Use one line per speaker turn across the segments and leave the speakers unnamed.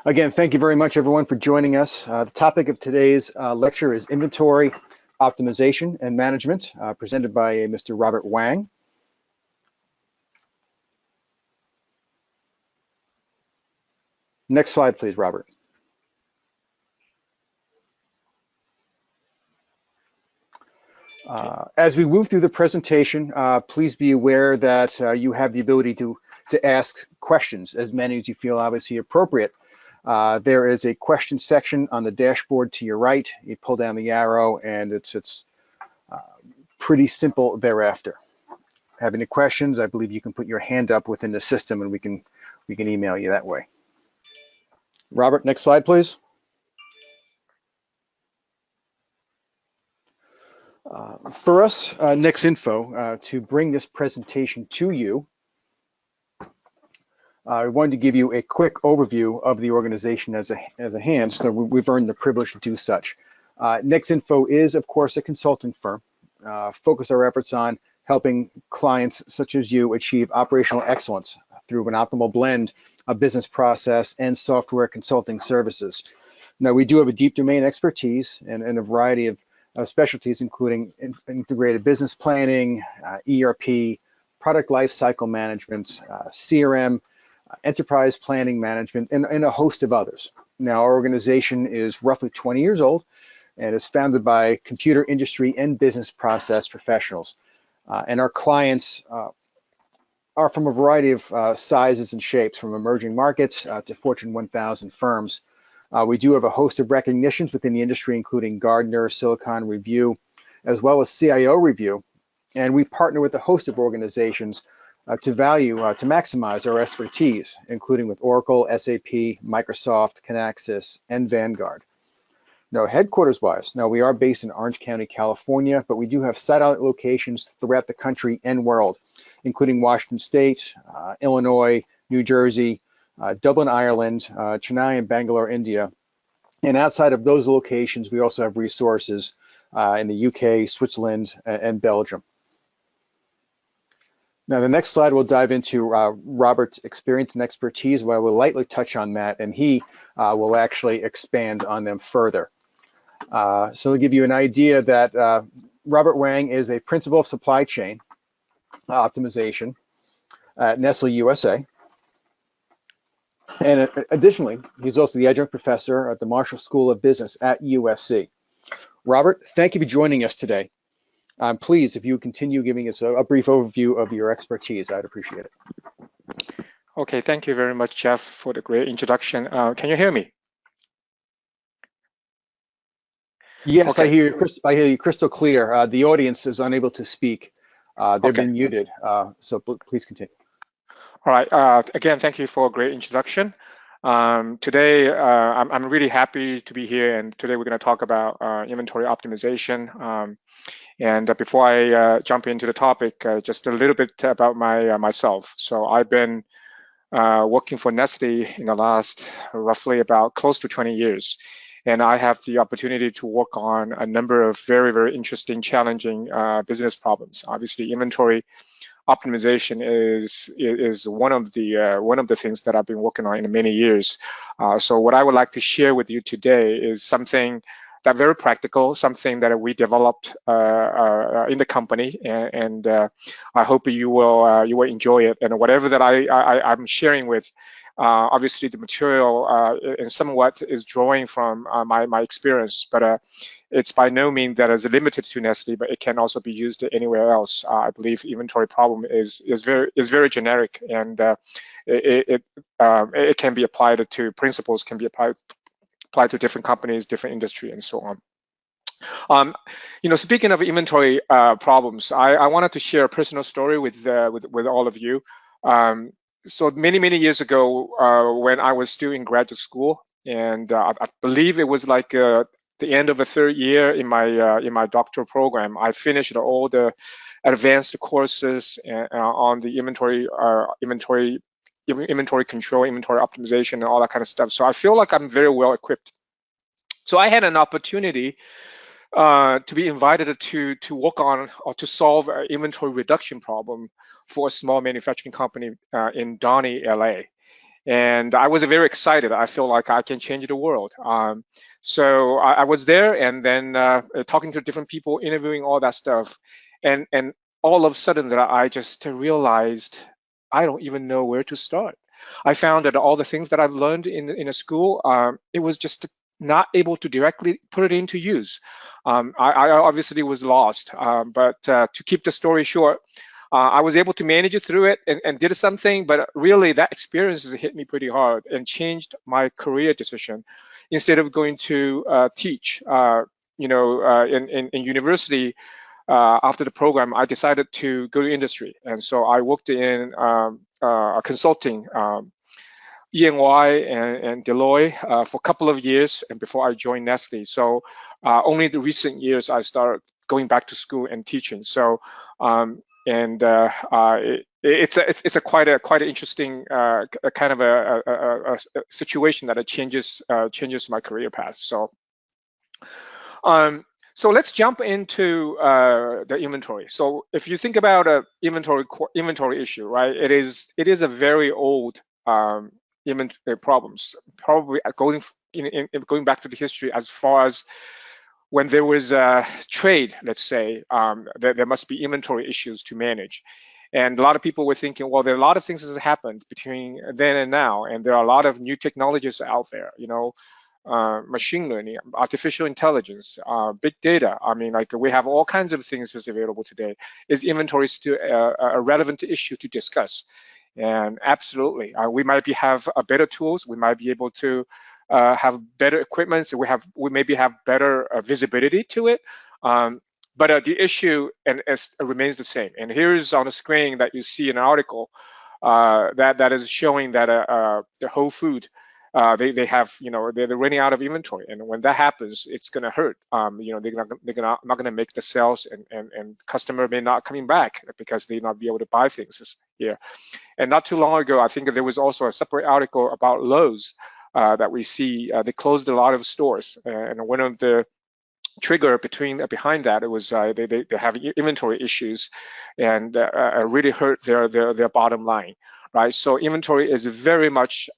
Again, thank you very much, everyone, for joining us. The topic of today's lecture is inventory optimization and management, presented by Mr. Robert Wang. Next slide, please, Robert. As we move through the presentation, please be aware that you have the ability to ask questions, as many as you feel obviously appropriate. There is a question section on the dashboard to your right. You pull down the arrow, and it's pretty simple thereafter. Have any questions? I believe you can put your hand up within the system, and we can email you that way. Robert, next slide, please. For us, NexInfo, to bring this presentation to you, I wanted to give you a quick overview of the organization as a hand, so we've earned the privilege to do such. NexInfo is, of course, a consulting firm. Focus our efforts on helping clients such as you achieve operational excellence through an optimal blend of business process and software consulting services. Now, we do have a deep domain expertise and a variety of specialties, including integrated business planning, ERP, product lifecycle management, CRM, enterprise planning management, and a host of others. Now, our organization is roughly 20 years old and is founded by computer industry and business process professionals. And our clients are from a variety of sizes and shapes, from emerging markets to Fortune 1000 firms. We do have a host of recognitions within the industry, including Gartner, Silicon Review, as well as CIO Review. And we partner with a host of organizations to maximize our expertise, including with Oracle, SAP, Microsoft, Kinaxis, and Vanguard. Now, headquarters-wise, we are based in Orange County, California, but we do have satellite locations throughout the country and world, including Washington State, Illinois, New Jersey, Dublin, Ireland, Chennai and Bangalore, India. And outside of those locations, we also have resources in the UK, Switzerland, and Belgium. Now, the next slide will dive into Robert's experience and expertise, where I will lightly touch on that, and he will actually expand on them further. So to give you an idea that Robert Wang is a principal of supply chain optimization at Nestle USA. And additionally, he's also the adjunct professor at the Marshall School of Business at USC. Robert, thank you for joining us today. Please, if you continue giving us a brief overview of your expertise, I'd appreciate it.
Okay, thank you very much, Jeff, for the great introduction. Can you hear me?
Yes, okay. I hear you crystal clear. The audience is unable to speak. They've been muted, so please continue.
All right. Again, thank you for a great introduction. Today, I'm really happy to be here, and today we're going to talk about inventory optimization. And before I jump into the topic, just a little bit about myself. So I've been working for Nestle in the last roughly about close to 20 years. And I have the opportunity to work on a number of very, very interesting, challenging business problems. Obviously, inventory optimization is one of the things that I've been working on in many years. So what I would like to share with you today is something that very practical, something that we developed in the company, and I hope you will enjoy it. And whatever that I'm sharing with, obviously the material in somewhat is drawing from my experience, but it's by no means that is limited to Nestle, but it can also be used anywhere else. I believe inventory problem is very generic, and it can be applied to principles, can be applied to different companies, different industry, and so on. Speaking of inventory problems, I wanted to share a personal story with all of you. So many years ago, when I was still in graduate school, and I believe it was like the end of the third year in my doctoral program, I finished all the advanced courses on the inventory control, inventory optimization, and all that kind of stuff. So I feel like I'm very well equipped. So I had an opportunity to be invited to work on or to solve an inventory reduction problem for a small manufacturing company in Downey, LA. And I was very excited. I feel like I can change the world. So I was there, and then talking to different people, interviewing, all that stuff, and all of a sudden that I just realized I don't even know where to start. I found that all the things that I've learned in a school, it was just not able to directly put it into use. I obviously was lost, but to keep the story short, I was able to manage it through it and did something, but really that experience has hit me pretty hard and changed my career decision. Instead of going to teach, in university, after the program, I decided to go to industry. And so I worked in a consulting, EY and Deloitte for a couple of years, and before I joined Nestle. So only the recent years I started going back to school and teaching. So it's a quite an interesting kind of a situation that it changes my career path. So let's jump into the inventory. So if you think about a inventory issue, right? It is a very old inventory problems. Probably going back to the history as far as when there was trade, let's say, there must be inventory issues to manage. And a lot of people were thinking, well, there are a lot of things that have happened between then and now, and there are a lot of new technologies out there, machine learning, artificial intelligence, big data. I mean, like we have all kinds of things that's available today. Is inventory still a relevant issue to discuss? And absolutely, we might have better tools. We might be able to have better equipment. So we maybe have better visibility to it. But the issue remains the same. And here's on the screen that you see an article that is showing that the Whole Food, they have, they're running out of inventory, and when that happens, it's going to hurt. They're not going to make the sales, and customer may not coming back because they not be able to buy things here. And not too long ago, I think there was also a separate article about Lowe's that we see. They closed a lot of stores, and one of the trigger behind that, it was they have inventory issues, and really hurt their bottom line, right? So inventory is very much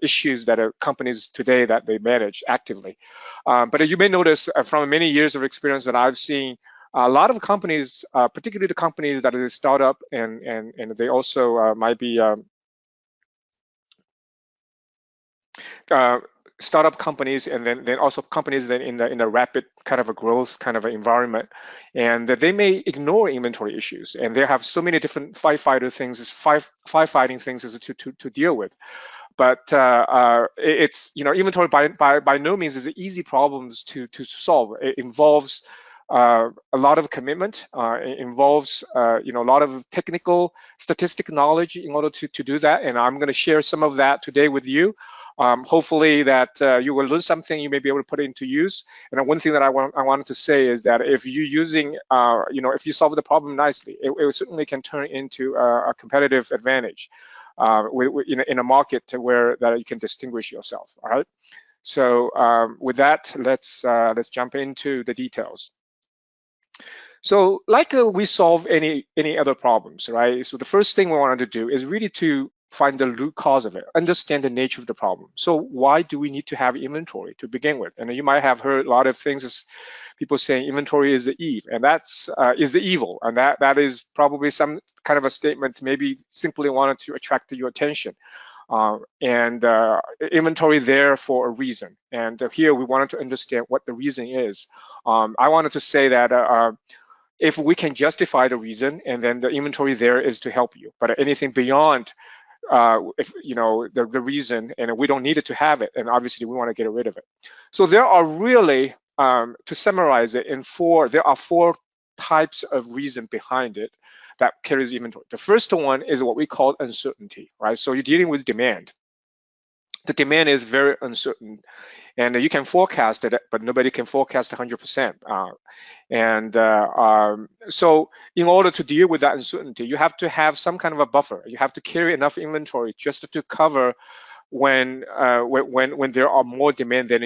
issues that are companies today that they manage actively. But you may notice from many years of experience that I've seen, a lot of companies, particularly the companies that are a startup, and they also might be startup companies, and then also companies that in a rapid kind of a growth kind of an environment, and that they may ignore inventory issues, and they have so many different firefighting things to deal with. But it's inventory by no means is easy problems to solve. It involves a lot of commitment. It involves a lot of technical statistic knowledge in order to do that, and I'm going to share some of that today with you. Hopefully that you will learn something you may be able to put it into use. And one thing that I wanted to say is that if you're using, if you solve the problem nicely, it certainly can turn into a competitive advantage in a market where that you can distinguish yourself. All right. So with that, let's jump into the details. So like we solve any other problems, right? So the first thing we wanted to do is really to find the root cause of it, understand the nature of the problem. So why do we need to have inventory to begin with? And you might have heard a lot of things as people saying inventory is the Eve, and that's is the evil, and that is probably some kind of a statement, maybe simply wanted to attract your attention. Inventory there for a reason. And here we wanted to understand what the reason is. I wanted to say that if we can justify the reason, and then the inventory there is to help you. But anything beyond if the reason, and we don't need it to have it, and obviously we want to get rid of it. So there are really, to summarize it, there are four types of reason behind it that carries inventory. The first one is what we call uncertainty, right? So you're dealing with demand. The demand is very uncertain, and you can forecast it, but nobody can forecast 100%. So in order to deal with that uncertainty, you have to have some kind of a buffer. You have to carry enough inventory just to cover when there are more demand than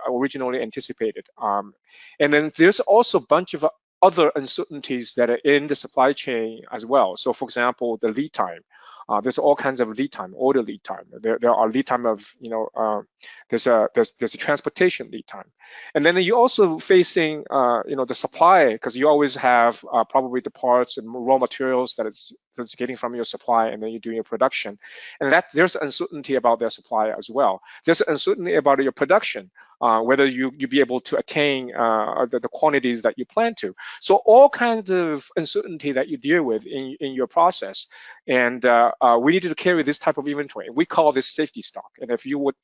originally anticipated. And then there's also a bunch of other uncertainties that are in the supply chain as well. So for example, the lead time. There's all kinds of lead time, order lead time. There are lead time of, there's a transportation lead time. And then you're also facing, the supply, because you always have probably the parts and raw materials that's getting from your supply, and then you're doing your production. And there's uncertainty about their supply as well. There's uncertainty about your production, whether you be able to attain the quantities that you plan to. So all kinds of uncertainty that you deal with in your process. And we needed to carry this type of inventory. We call this safety stock. And if you would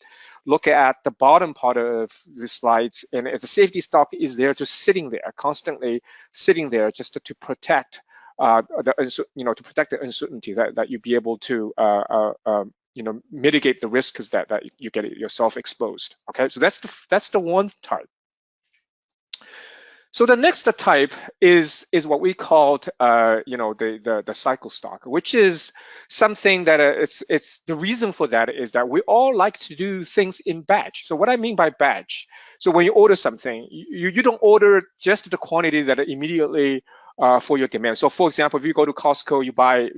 look at the bottom part of the slides, and the safety stock is there, just sitting there, constantly sitting there, just to protect to protect the uncertainty that you be able to mitigate the risks that you get yourself exposed. Okay, so that's the one type. So the next type is what we called the cycle stock, which is something that it's the reason for that is that we all like to do things in batch. So what I mean by batch, so when you order something, you don't order just the quantity that immediately for your demand. So for example, if you go to Costco, you buy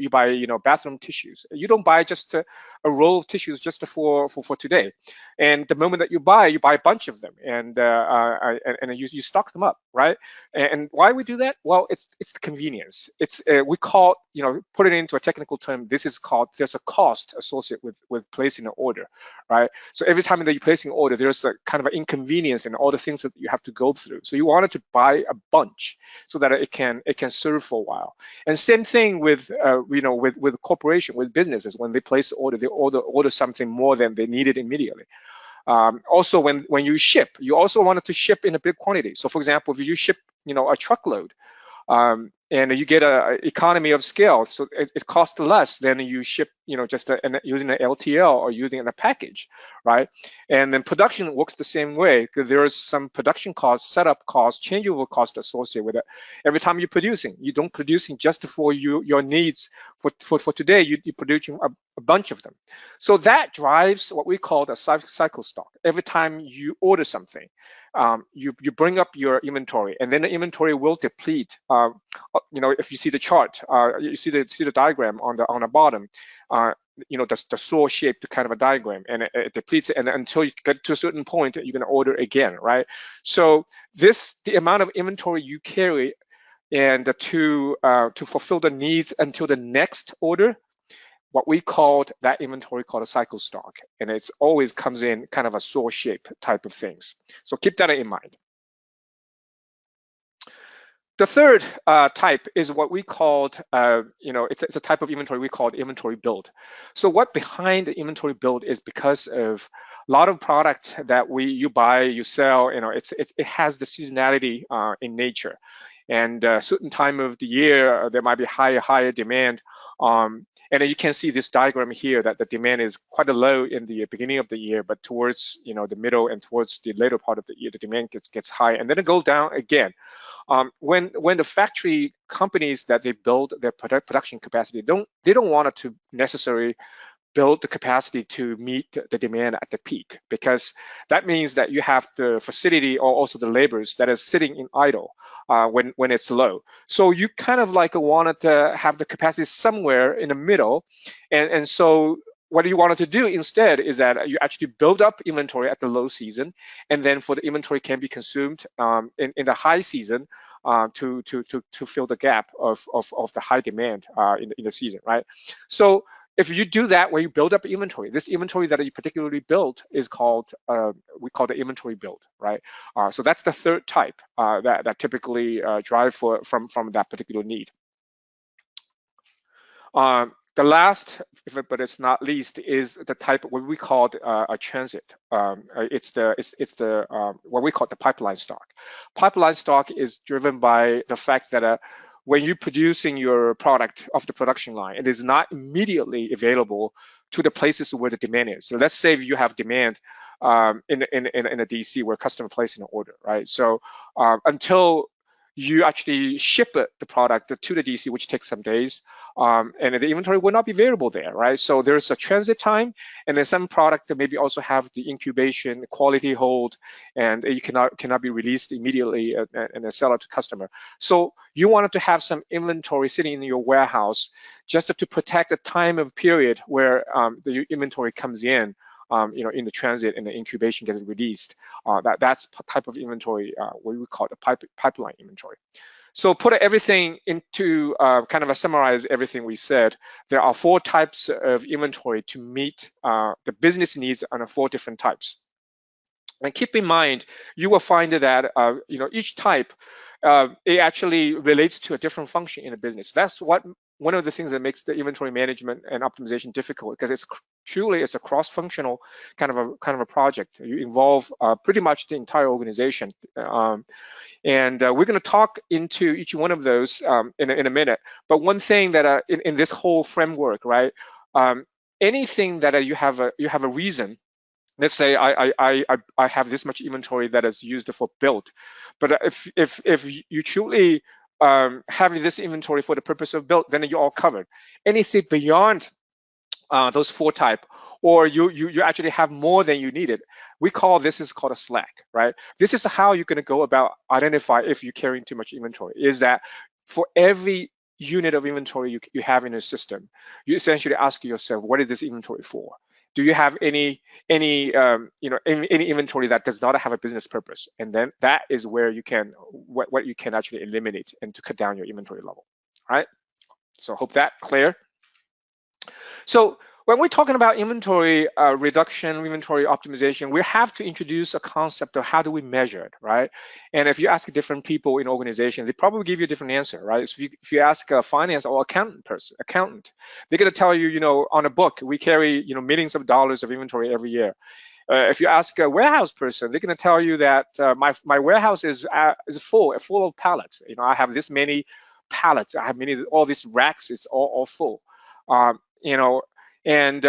bathroom tissues. You don't buy just a roll of tissues just for today. And the moment that you buy a bunch of them, and you stock them up, right? And why we do that? Well, it's the convenience. It's we call, put it into a technical term, this is called, there's a cost associated with placing an order, right? So every time that you're placing an order, there's a kind of an inconvenience and all the things that you have to go through. So you wanted to buy a bunch so that it can serve for a while. And same thing with with corporation, with businesses, when they place an order, they order something more than they needed immediately. Also, when you ship, you also wanted to ship in a big quantity. So for example, if you ship a truckload, and you get a economy of scale, so it costs less than you ship, just using an LTL or using in a package, right? And then production works the same way, because there is some production cost, setup cost, changeover cost associated with it. Every time you're producing, you don't producing just for your needs for today. You're producing a bunch of them. So that drives what we call the cycle stock. Every time you order something, you bring up your inventory, and then the inventory will deplete. If you see the chart, you see the diagram on the bottom. The saw-shaped kind of a diagram, and it depletes it, and until you get to a certain point, you're going to order again, right? So the amount of inventory you carry, and to fulfill the needs until the next order, what we called that inventory called a cycle stock, and it's always comes in kind of a saw shape type of things. So keep that in mind. The third type is what we called, it's a type of inventory we called inventory build. So what behind the inventory build is because of a lot of products that you buy, you sell, it has the seasonality in nature. And a certain time of the year, there might be higher demand. And you can see this diagram here that the demand is quite low in the beginning of the year, but towards the middle and towards the later part of the year, the demand gets high, and then it goes down again. When the factory companies that they build their production capacity, they don't want to necessarily build the capacity to meet the demand at the peak, because that means that you have the facility or also the laborers that is sitting in idle when it's low. So you kind of like wanted to have the capacity somewhere in the middle, and so what you wanted to do instead is that you actually build up inventory at the low season, and then for the inventory can be consumed in the high season to fill the gap of the high demand in the season, right? So if you do that, when you build up inventory, this inventory that you particularly built is called, we call the inventory build, right? So that's the third type that typically drive from that particular need. The last, but it's not least, is the type what we call a transit. It's what we call the pipeline stock. Pipeline stock is driven by the fact that when you're producing your product off the production line, it is not immediately available to the places where the demand is. So let's say if you have demand in a DC where customer placing an order, right? So until you actually ship the product to the DC, which takes some days, and the inventory will not be available there, right? So there's a transit time, and then some product that maybe also have the incubation, quality hold, and you cannot be released immediately and then sell it to customer. So you wanted to have some inventory sitting in your warehouse just to protect the time of period where the inventory comes in, in the transit and the incubation gets released. That's type of inventory what we call the pipeline inventory. So put everything into kind of summarize everything we said. There are 4 types of inventory to meet the business needs on 4 different types. And keep in mind, you will find that each type it actually relates to a different function in a business. That's one of the things that makes the inventory management and optimization difficult, because it's a cross-functional kind of a project. You involve pretty much the entire organization. And we're going to talk into each one of those in a minute. But one thing that in this whole framework, right? Anything that you have a reason. Let's say I have this much inventory that is used for build, but if you truly have this inventory for the purpose of build, then you're all covered. Anything beyond those 4 type, or you actually have more than you needed, we call this is called a slack, right? This is how you're going to go about identify if you're carrying too much inventory. Is that for every unit of inventory you have in a system, you essentially ask yourself, what is this inventory for? Do you have any inventory that does not have a business purpose? And then that is where you can what you can actually eliminate and to cut down your inventory level. All right. So hope that clear. So when we're talking about inventory reduction, inventory optimization, we have to introduce a concept of how do we measure it, right? And if you ask different people in organizations, they probably give you a different answer, right? So if you ask a finance or accountant, they're going to tell you, on a book, we carry, millions of dollars of inventory every year. If you ask a warehouse person, they're going to tell you that my warehouse is full of pallets. I have this many pallets. I have all these racks. It's all full. And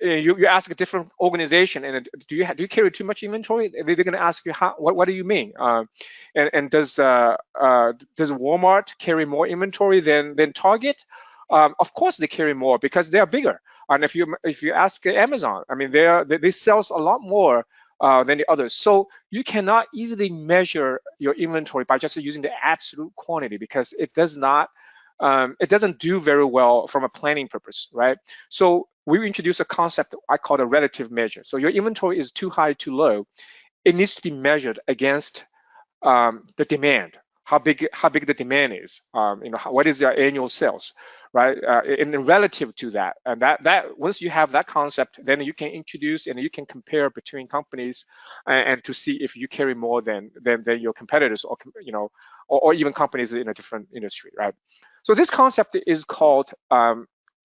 you ask a different organization, and do you carry too much inventory? They're going to ask you, what do you mean? And does Walmart carry more inventory than Target? Of course they carry more because they are bigger. And if you ask Amazon, I mean they sell a lot more than the others. So you cannot easily measure your inventory by just using the absolute quantity, because it doesn't do very well from a planning purpose, right? So we introduce a concept I call a relative measure. So your inventory is too high, too low. It needs to be measured against the demand, how big the demand is, what is your annual sales, right? And relative to that, and that once you have that concept, then you can introduce and you can compare between companies and to see if you carry more than your competitors, or even companies in a different industry, right? So this concept is called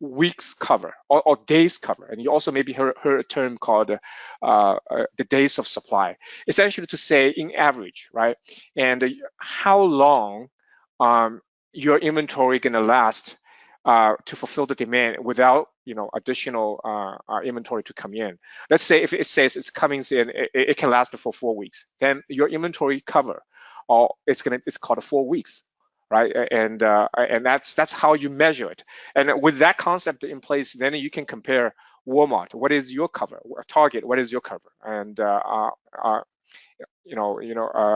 weeks cover or days cover, and you also maybe heard a term called the days of supply, essentially to say in average, right? And how long your inventory gonna last to fulfill the demand without additional inventory to come in. Let's say if it says it's coming in, it can last for 4 weeks, then your inventory cover, it's called 4 weeks. Right, and that's how you measure it. And with that concept in place, then you can compare Walmart. What is your cover? Target. What is your cover? And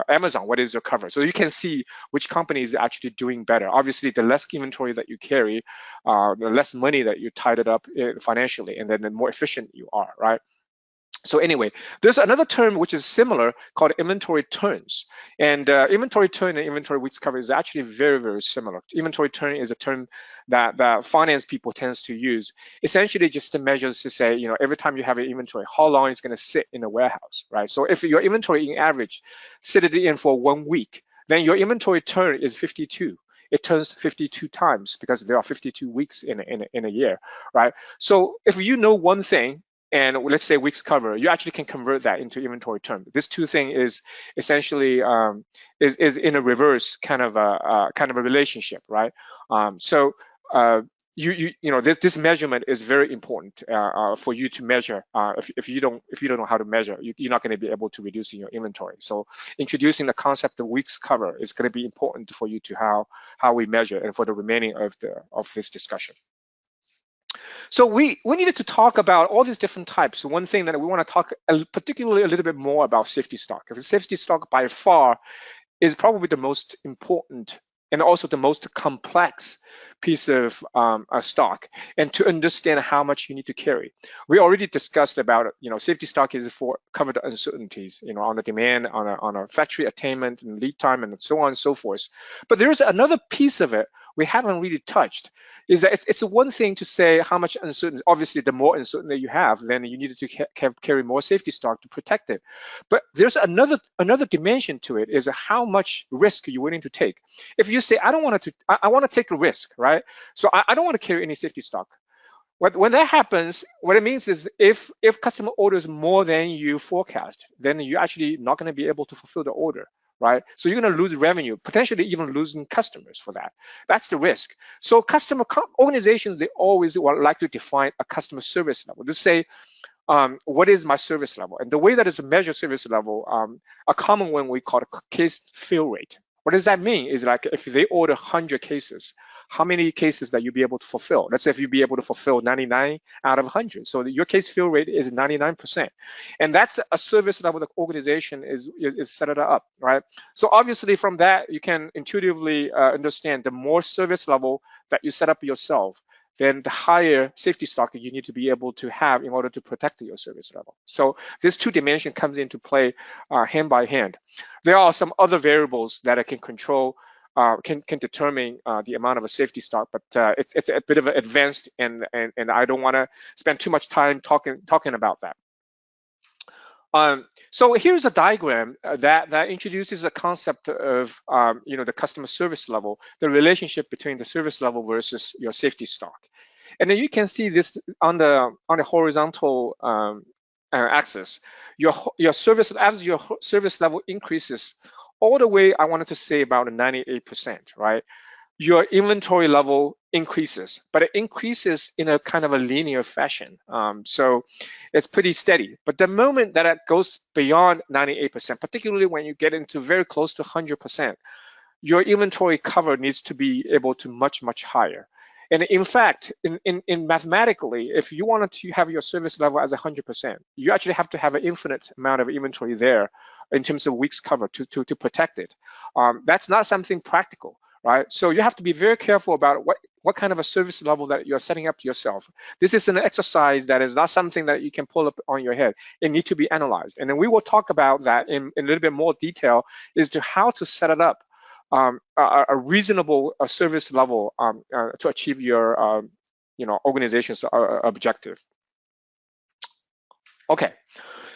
Amazon. What is your cover? So you can see which company is actually doing better. Obviously, the less inventory that you carry, the less money that you tied it up financially, and then the more efficient you are. Right. So anyway, there's another term which is similar called inventory turns. And inventory turn and inventory weeks cover is actually very, very similar. Inventory turn is a term that finance people tends to use, essentially just to measure to say, every time you have an inventory, how long it's going to sit in a warehouse, right? So if your inventory in average sit it in for 1 week, then your inventory turn is 52. It turns 52 times because there are 52 weeks in a year, right? So if you know one thing, and let's say weeks cover, you actually can convert that into inventory term. This two thing is essentially is in a reverse kind of a relationship, right? So this measurement is very important for you to measure. If you don't know how to measure, you're not going to be able to reduce your inventory. So introducing the concept of weeks cover is going to be important for you to how we measure and for the remaining of this discussion. So we needed to talk about all these different types. One thing that we want to talk particularly a little bit more about safety stock, because safety stock by far is probably the most important and also the most complex piece of stock, and to understand how much you need to carry. We already discussed about, safety stock is for cover the uncertainties, on the demand, on a factory attainment and lead time and so on and so forth. But there's another piece of it we haven't really touched, is that it's one thing to say how much uncertainty. Obviously, the more uncertainty you have, then you need to carry more safety stock to protect it. But there's another dimension to it, is how much risk you're willing to take. If you say, I want to take a risk, right? So I don't want to carry any safety stock. When that happens, what it means is if customer orders more than you forecast, then you're actually not going to be able to fulfill the order, right? So you're going to lose revenue, potentially even losing customers for that. That's the risk. So customer organizations, they always like to define a customer service level. They say, what is my service level? And the way that is measured service level, a common one we call a case fill rate. What does that mean? Is like if they order 100 cases, how many cases that you'll be able to fulfill? Let's say if you'll be able to fulfill 99 out of 100. So your case fill rate is 99%. And that's a service level the organization is set it up, right? So obviously from that, you can intuitively understand the more service level that you set up yourself, then the higher safety stock you need to be able to have in order to protect your service level. So this two dimension comes into play hand by hand. There are some other variables that I can control, can determine the amount of a safety stock, but it's a bit of an advanced, and I don't want to spend too much time talking about that. So here's a diagram that introduces a concept of the customer service level, the relationship between the service level versus your safety stock. And then you can see this on the horizontal axis. Your service, as your service level increases, all the way, I wanted to say about 98%, right? Your inventory level increases, but it increases in a kind of a linear fashion. So it's pretty steady. But the moment that it goes beyond 98%, particularly when you get into very close to 100%, your inventory cover needs to be able to much higher. And in fact, in mathematically, if you wanted to have your service level as 100%, you actually have to have an infinite amount of inventory there in terms of weeks cover to protect it. That's not something practical, right? So you have to be very careful about what kind of a service level that you're setting up to yourself. This is an exercise that is not something that you can pull up on your head. It needs to be analyzed. And then we will talk about that in a little bit more detail, as to how to set it up. A reasonable service level to achieve your organization's objective. Okay,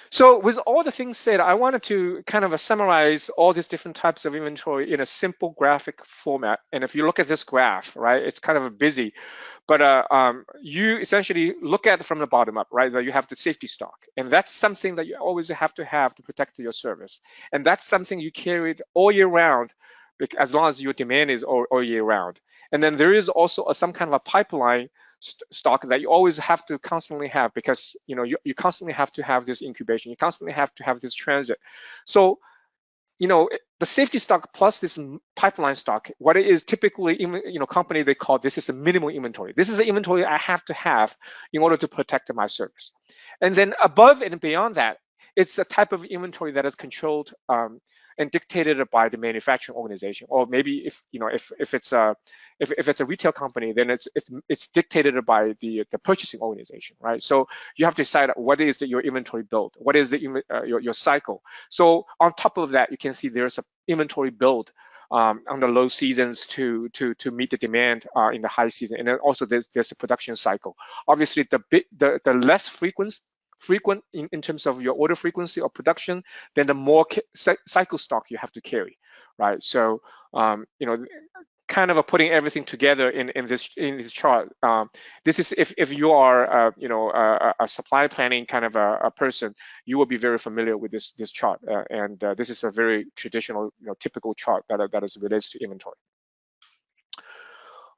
so with all the things said, I wanted to kind of summarize all these different types of inventory in a simple graphic format. And if you look at this graph, right, it's kind of busy, but you essentially look at it from the bottom up, right? That you have the safety stock, and that's something that you always have to protect your service, and that's something you carry all year round, as long as your demand is all year round. And then there is also some kind of a pipeline stock that you always have to constantly have, because you constantly have to have this incubation, you constantly have to have this transit. So the safety stock plus this pipeline stock, what it is typically, company, they call this is a minimum inventory. This is an inventory I have to have in order to protect my service. And then above and beyond that, it's a type of inventory that is controlled and dictated by the manufacturing organization, or maybe if it's a retail company, then it's dictated by the purchasing organization, right? So you have to decide what is your inventory build, what is your cycle. So on top of that, you can see there's a inventory build on the low seasons to meet the demand in the high season, and then also there's the production cycle. Obviously, the less frequent in terms of your order frequency or production, then the more cycle stock you have to carry, right? So kind of putting everything together in this chart. This is if you are a supply planning kind of a person, you will be very familiar with this chart, and this is a very traditional typical chart that is related to inventory.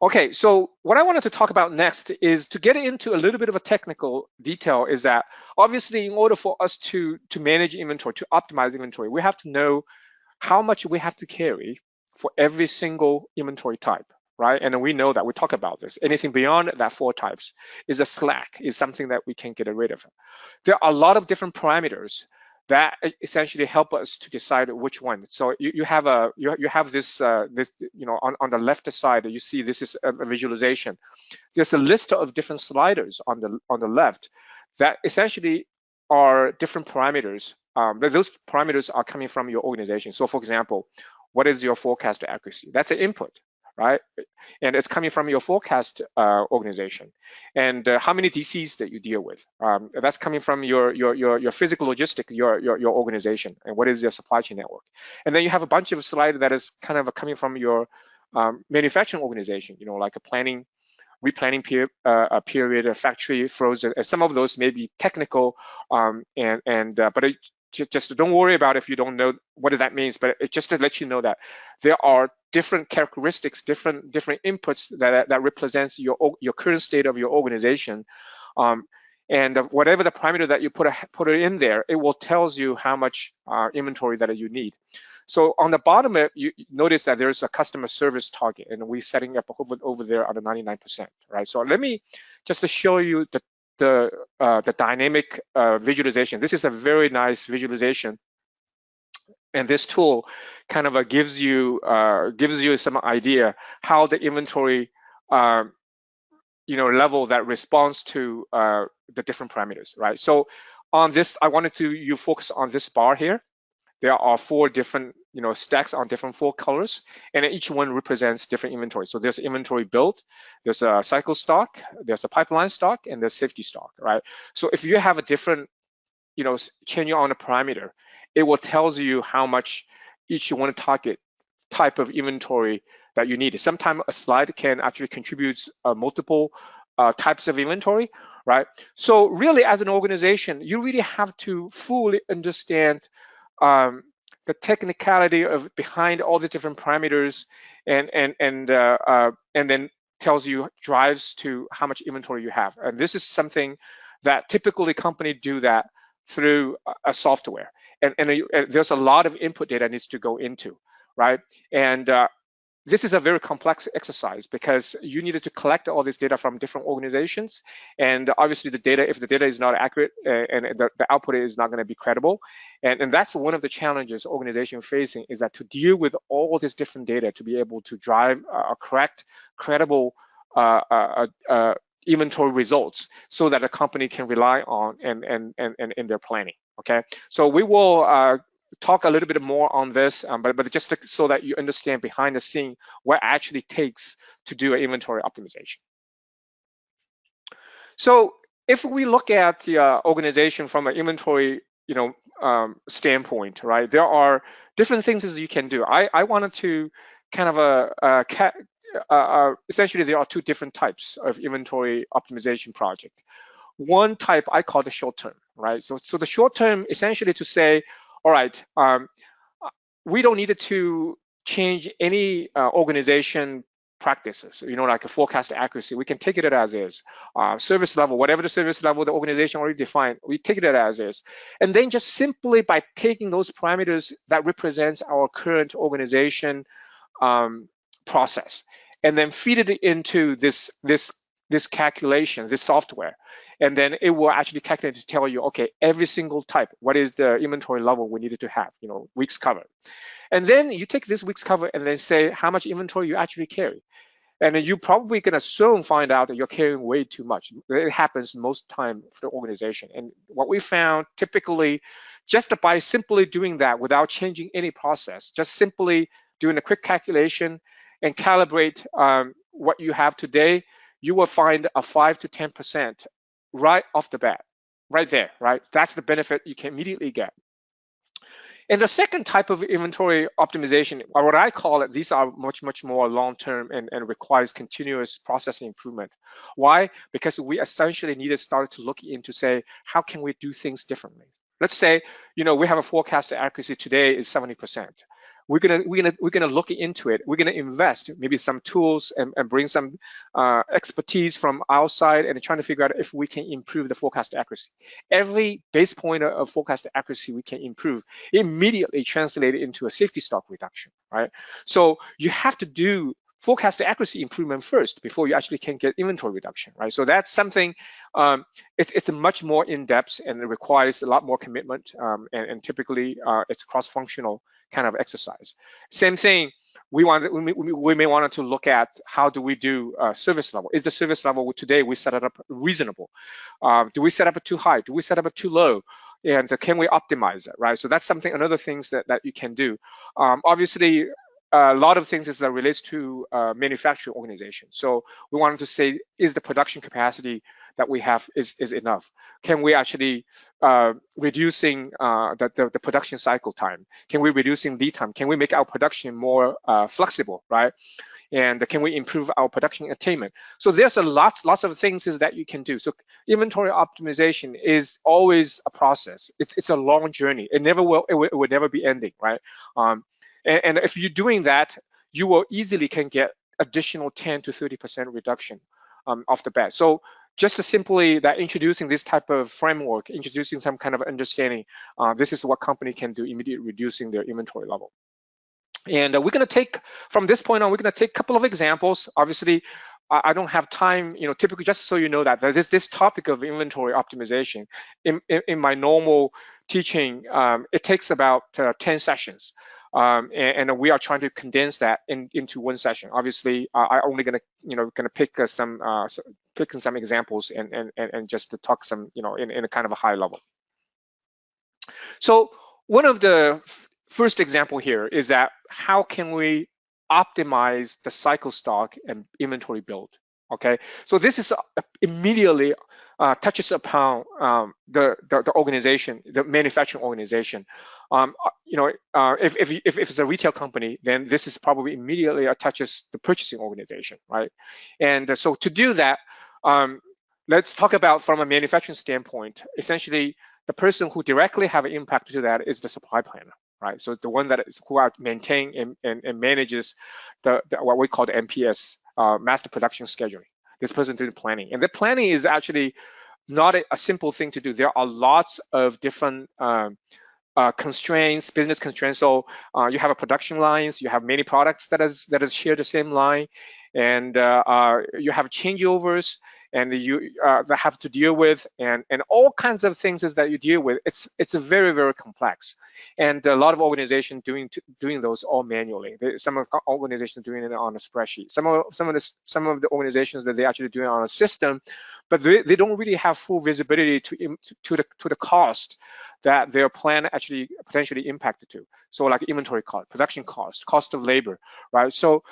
Okay, so what I wanted to talk about next is to get into a little bit of a technical detail is that obviously in order for us to manage inventory, to optimize inventory, we have to know how much we have to carry for every single inventory type, right? And we know that we talk about this. Anything beyond that 4 types is a slack, is something that we can get rid of. There are a lot of different parameters that essentially help us to decide which one. So you have this on the left side you see this is a visualization. There's a list of different sliders on the left that essentially are different parameters. Those parameters are coming from your organization. So for example, what is your forecast accuracy? That's an input, right? And it's coming from your forecast organization. And how many DCs that you deal with? That's coming from your physical logistic, your organization, and what is your supply chain network. And then you have a bunch of slides that is kind of coming from your manufacturing organization, like a planning, replanning period, a factory frozen, and some of those may be technical, but just don't worry about if you don't know what that means, but it just to let you know that there are different characteristics, different inputs that represents your current state of your organization. And whatever the parameter that you put it in there, it will tells you how much inventory that you need. So on the bottom, you notice that there's a customer service target, and we're setting up over there on the 99%, right? So let me just to show you the dynamic visualization. This is a very nice visualization, and this tool kind of gives you some idea how the inventory level that responds to the different parameters, right? So on this, I wanted you focus on this bar here. There are 4 different stacks on different 4 colors, and each one represents different inventory. So there's inventory built, there's a cycle stock, there's a pipeline stock, and there's safety stock, right? So if you have a different change on a parameter, it will tells you how much each one target type of inventory that you need. Sometimes a slide can actually contribute multiple types of inventory, right? So really, as an organization, you really have to fully understand the technicality of behind all the different parameters, and then tells you drives to how much inventory you have. And this is something that typically companies do that through a software, and there's a lot of input data needs to go into, right? And this is a very complex exercise because you needed to collect all this data from different organizations, and obviously the data, if the data is not accurate and the output is not going to be credible, and that's one of the challenges organization facing, is that to deal with all this different data to be able to drive a correct, credible inventory results so that a company can rely on and in their planning. Okay, so we will talk a little bit more on this, but just so that you understand behind the scene what actually takes to do an inventory optimization. So if we look at the organization from an inventory standpoint, right, there are different things that you can do. I wanted to kind of essentially there are 2 different types of inventory optimization project. One type I call the short term, right? So the short term essentially to say, all right, we don't need to change any organization practices, like a forecast accuracy. We can take it as is. Service level, whatever the service level the organization already defined, we take it as is. And then just simply by taking those parameters that represents our current organization process, and then feed it into this calculation, this software, and then it will actually calculate to tell you, okay, every single type, what is the inventory level we needed to have, weeks covered. And then you take this weeks cover and then say how much inventory you actually carry. And then you're probably gonna soon find out that you're carrying way too much. It happens most time for the organization. And what we found typically, just by simply doing that without changing any process, just simply doing a quick calculation and calibrate what you have today, you will find a 5 to 10% right off the bat, right there, right? That's the benefit you can immediately get. And the second type of inventory optimization, or what I call it, these are much more long-term and requires continuous processing improvement. Why? Because we essentially need to start to look into say, how can we do things differently? Let's say, we have a forecast accuracy today is 70%. we're gonna look into it. We're gonna invest maybe some tools and bring some expertise from outside and trying to figure out if we can improve the forecast accuracy. Every base point of forecast accuracy we can improve immediately translated into a safety stock reduction, right? So you have to do forecast accuracy improvement first before you actually can get inventory reduction, right? So that's something, it's a much more in-depth and it requires a lot more commitment, and typically it's cross-functional kind of exercise. Same thing, we may want to look at how do we do service level. Is the service level today we set it up reasonable? Do we set up it too high? Do we set up it too low? And can we optimize it, right? So that's something, another things that you can do. Obviously, a lot of things that relates to manufacturing organization. So we wanted to say, is the production capacity that we have is enough? Can we actually reducing the production cycle time? Can we reducing lead time? Can we make our production more flexible, right? And can we improve our production attainment? So there's lots of things that you can do. So inventory optimization is always a process. It's a long journey. It will never be ending, right? And if you're doing that, you will easily can get additional 10 to 30% reduction off the bat. So just simply that introducing this type of framework, introducing some kind of understanding, this is what company can do, immediately reducing their inventory level. And we're going to take, from this point on, we're going to take a couple of examples. Obviously, I don't have time, typically, just so you know that this topic of inventory optimization in my normal teaching, it takes about 10 sessions. And we are trying to condense that into one session. Obviously, I'm only gonna pick some examples and just to talk some in a kind of a high level. So one of the first example here is that how can we optimize the cycle stock and inventory build? Okay, so this is immediately touches upon the organization, the manufacturing organization. If it's a retail company, then this is probably immediately touches the purchasing organization, right? And so to do that, let's talk about from a manufacturing standpoint. Essentially, the person who directly have an impact to that is the supply planner, right? So the one that is who are maintain and manages the what we call the MPS, master production scheduling. This person doing planning, and the planning is actually not a simple thing to do. There are lots of different constraints, business constraints. So you have a production lines, you have many products that is share the same line, and you have changeovers, and you that have to deal with, and all kinds of things that you deal with. It's a very, very complex, and a lot of organizations doing those all manually. Some of the organizations doing it on a spreadsheet. Some of the organizations that they actually doing it on a system, but they don't really have full visibility to the cost that their plan actually potentially impacted to. So like inventory cost, production cost of labor, right? So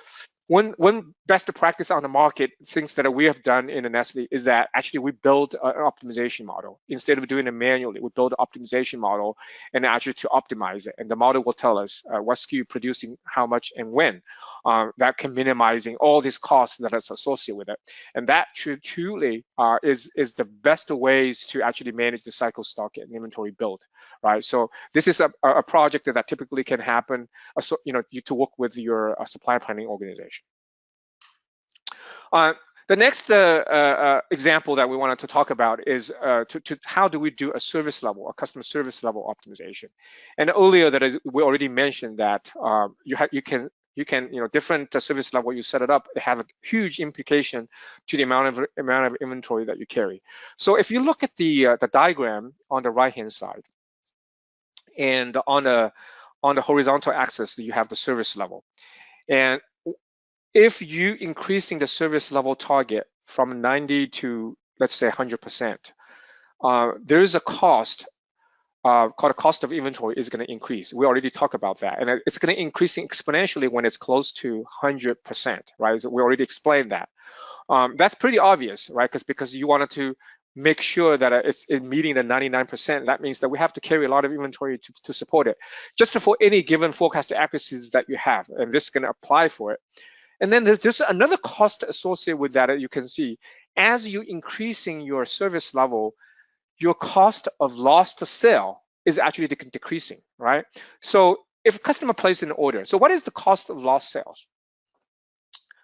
one best practice on the market, things that we have done in Nestle, is that actually we build an optimization model. Instead of doing it manually, we build an optimization model and actually to optimize it. And the model will tell us what SKU producing how much and when. That can minimizing all these costs that is associated with it. And that truly is the best ways to actually manage the cycle stock and inventory build, right? So this is a project that typically can happen, to work with your supply planning organization. The next example that we wanted to talk about is to how do we do a service level, a customer service level optimization. And earlier we already mentioned that you can different service level you set it up, they have a huge implication to the amount of inventory that you carry. So if you look at the diagram on the right hand side, and on the horizontal axis you have the service level, and if you increasing the service level target from 90 to, let's say, 100%, there is a cost called a cost of inventory is going to increase. We already talked about that, and it's going to increase exponentially when it's close to 100%, right? So we already explained that. That's pretty obvious, right? Because you wanted to make sure that it's meeting the 99%. That means that we have to carry a lot of inventory to support it, just for any given forecast accuracies that you have, and this is going to apply for it. And then there's another cost associated with that you can see. As you increasing your service level, your cost of loss to sale is actually decreasing, right? So if a customer places an order, so what is the cost of lost sales?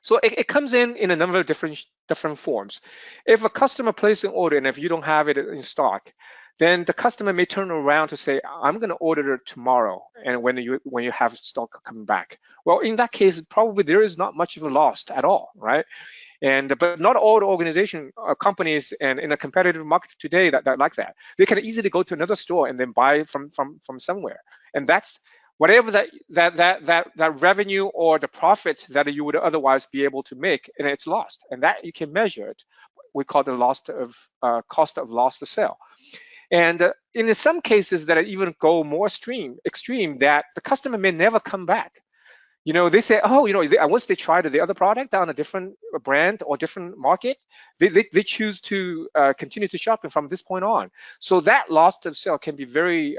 So it comes in a number of different forms. If a customer places an order and if you don't have it in stock, then the customer may turn around to say, I'm going to order it tomorrow, and when you have stock coming back. Well, in that case, probably there is not much of a loss at all, right? But not all the organization companies and in a competitive market today that like that. They can easily go to another store and then buy from somewhere, and that's whatever that revenue or the profit that you would otherwise be able to make, and it's lost, and that you can measure it. We call the cost of lost sale. And in some cases that even go more extreme, that the customer may never come back. They say, oh, once they tried the other product on a different brand or different market, they choose to continue to shop from this point on. So that loss of sale can be very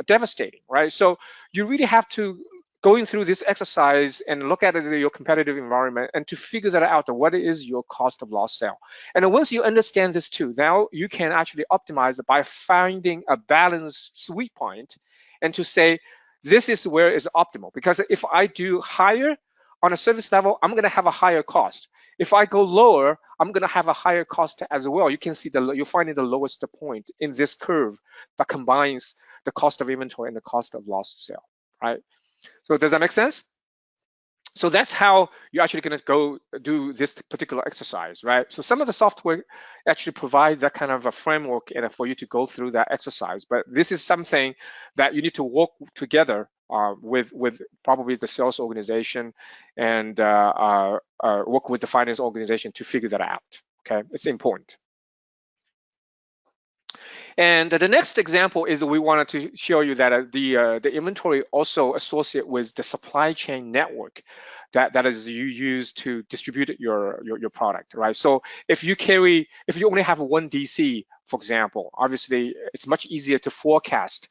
devastating, right? So you really have to going through this exercise and look at your competitive environment and to figure that out, what is your cost of lost sale. And once you understand this too, now you can actually optimize it by finding a balanced sweet point and to say, this is where it's optimal, because if I do higher on a service level, I'm going to have a higher cost. If I go lower, I'm going to have a higher cost as well. You can see you're finding the lowest point in this curve that combines the cost of inventory and the cost of lost sale, right? So does that make sense? So that's how you're actually going to go do this particular exercise, right? So some of the software actually provides that kind of a framework and for you to go through that exercise. But this is something that you need to work together with probably the sales organization and work with the finance organization to figure that out. Okay, it's important. And the next example is we wanted to show you that the inventory also associate with the supply chain network that is you use to distribute your product, right? So if you only have one DC, for example, obviously it's much easier to forecast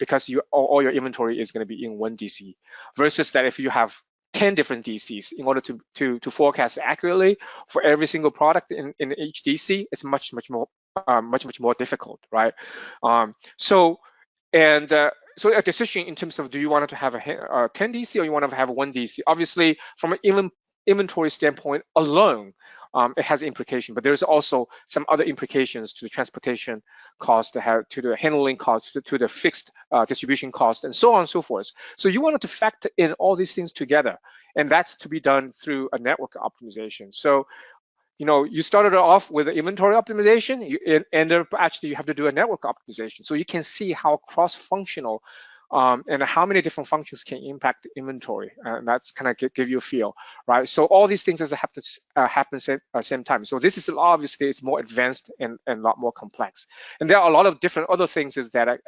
because all your inventory is going to be in one DC, versus that if you have 10 different DCs, in order to forecast accurately for every single product in each DC, it's much more difficult, right? So a decision in terms of, do you want to have a 10 DC or you want to have one DC? Obviously, from an inventory standpoint alone, it has implication, but there's also some other implications to the transportation cost, to the handling cost, to the fixed distribution cost, and so on and so forth. So you wanted to factor in all these things together, and that's to be done through a network optimization. So you started off with inventory optimization, and actually you have to do a network optimization. So you can see how cross-functional and how many different functions can impact the inventory, and that's kind of give you a feel, right? So all these things happen at the same time. So this is obviously it's more advanced and a lot more complex. And there are a lot of different other things that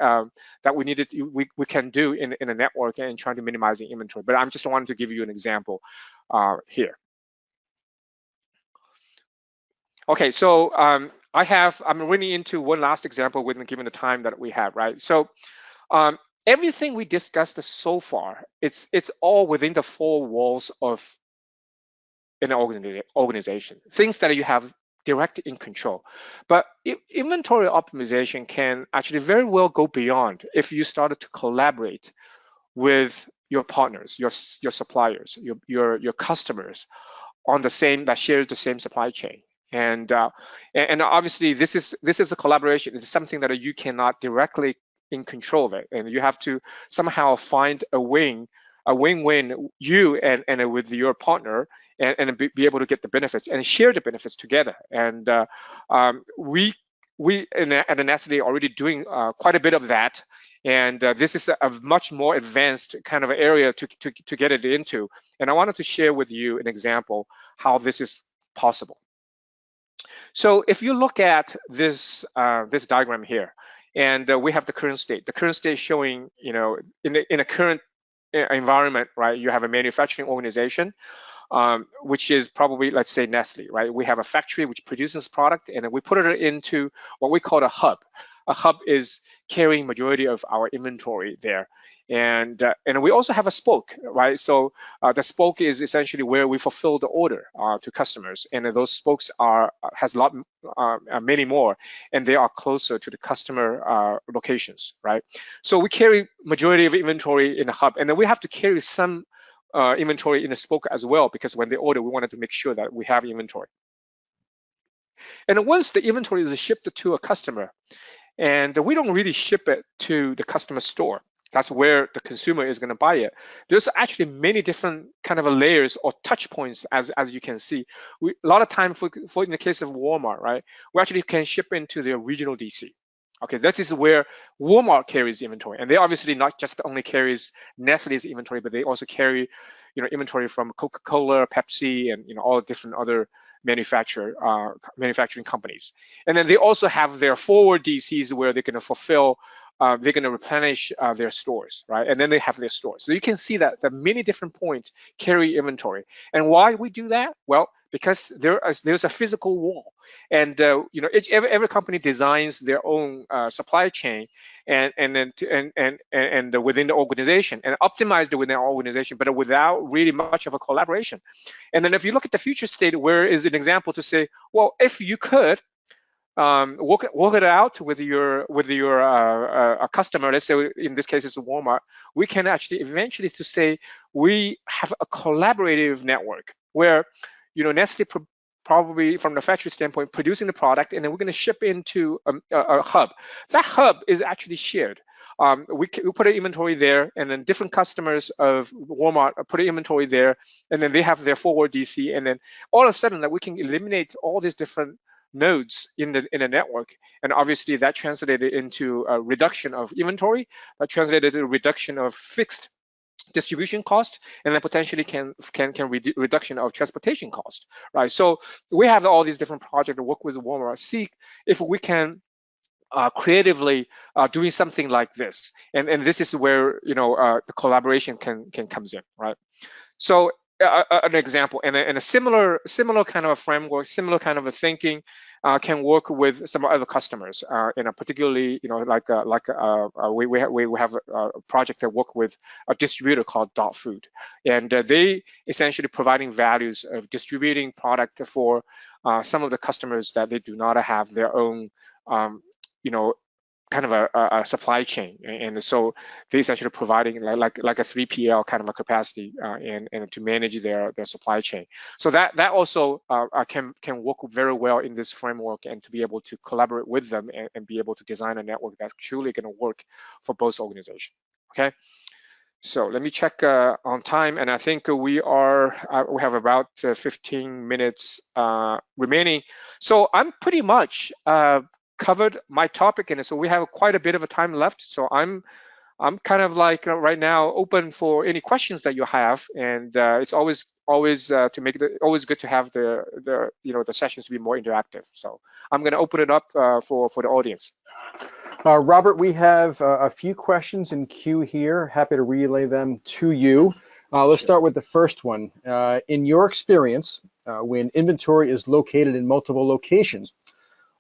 we can do in a network and trying to minimize the inventory. But I'm just wanting to give you an example here. Okay, so I'm running into one last example given the time that we have, right? So everything we discussed so far, it's all within the four walls of an organization, things that you have direct in control. But inventory optimization can actually very well go beyond if you started to collaborate with your partners, your suppliers, your customers on that shares the same supply chain. And obviously this is a collaboration. It's something that you cannot directly in control of it, and you have to somehow find a win-win, you and with your partner, and be able to get the benefits and share the benefits together. And we at Nestle are already doing quite a bit of that. And this is a much more advanced kind of area to get it into. And I wanted to share with you an example how this is possible. So if you look at this diagram here, and we have the current state. The current state showing, in a current environment, right? You have a manufacturing organization, which is probably, let's say, Nestle, right? We have a factory which produces product, and we put it into what we call a hub. a hub is carrying majority of our inventory there. And we also have a spoke, right? So the spoke is essentially where we fulfill the order to customers, and those spokes has many more, and they are closer to the customer locations, right? So we carry majority of inventory in the hub, and then we have to carry some inventory in the spoke as well, because when they order, we wanted to make sure that we have inventory. And once the inventory is shipped to a customer, and we don't really ship it to the customer store, that's where the consumer is going to buy it. There's actually many different kind of layers or touch points, as you can see. A lot of time, for in the case of Walmart, right, we actually can ship into their regional DC. Okay, this is where Walmart carries inventory, and they obviously not just only carries Nestle's inventory, but they also carry, inventory from Coca-Cola, Pepsi, and all different other manufacturing companies. And then they also have their forward DCs where they're going to fulfill, they're going to replenish their stores, right? And then they have their stores. So you can see that the many different points carry inventory. And why we do that? Well, because there's a physical wall, and every company designs their own supply chain, and within the organization, and optimize it within our organization, but without really much of a collaboration. And then if you look at the future state, where is an example to say, well, if you could work it out with your a customer, let's say in this case it's Walmart, we can actually eventually to say we have a collaborative network where Nestle probably from the factory standpoint producing the product, and then we're going to ship into a hub. That hub is actually shared. We put an inventory there, and then different customers of Walmart put an inventory there, and then they have their forward DC, and then all of a sudden that we can eliminate all these different nodes in the network, and obviously that translated into a reduction of inventory, that translated into a reduction of fixed distribution cost, and then potentially can reduction of transportation cost, right? So we have all these different projects to work with Walmart, see if we can creatively doing something like this, and this is where the collaboration can comes in, right? So an example, and a similar kind of a framework, similar kind of a thinking can work with some other customers. Particularly, we have a project that work with a distributor called Dot Food, and they essentially providing values of distributing product for some of the customers that they do not have their own, kind of a supply chain, and so they essentially providing like a 3PL kind of a capacity and to manage their supply chain. So that also can work very well in this framework, and to be able to collaborate with them and be able to design a network that's truly going to work for both organizations. Okay. So let me check on time, and I think we have about 15 minutes remaining. So I'm pretty much covered my topic, and so we have quite a bit of a time left. So I'm kind of like right now open for any questions that you have, and it's always to make it always good to have the sessions to be more interactive. So I'm going to open it up for the audience.
Robert, we have a few questions in queue here. Happy to relay them to you. Let's start with the first one. In your experience, when inventory is located in multiple locations,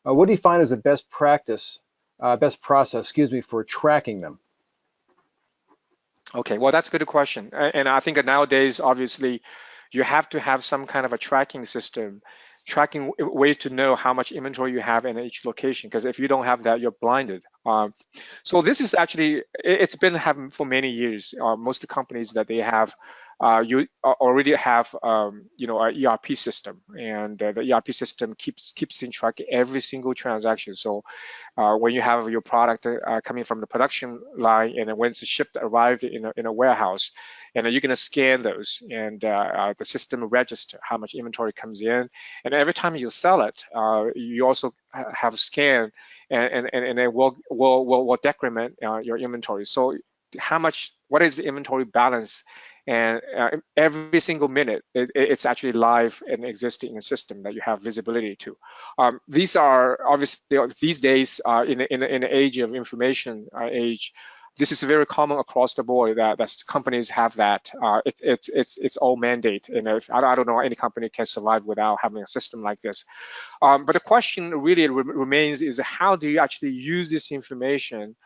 what do you find is the best process, for tracking them?
Okay, well, that's a good question. And I think that nowadays, obviously, you have to have some kind of a tracking system, tracking ways to know how much inventory you have in each location, because if you don't have that, you're blinded. So this is actually, it's been happening for many years. Most of the companies that they have, you already have, an ERP system, and the ERP system keeps in track every single transaction. So when you have your product coming from the production line, and then when it's shipped, arrived in a warehouse, and you're going to scan those, and the system register how much inventory comes in, and every time you sell it, you also have scan, and it will decrement your inventory. So what is the inventory balance? And every single minute, it's actually live and existing in a system that you have visibility to. These are obviously these days in the age of information age. This is very common across the board that companies have that. It's all mandate, and I don't know any company can survive without having a system like this. But the question really remains is how do you actually use this information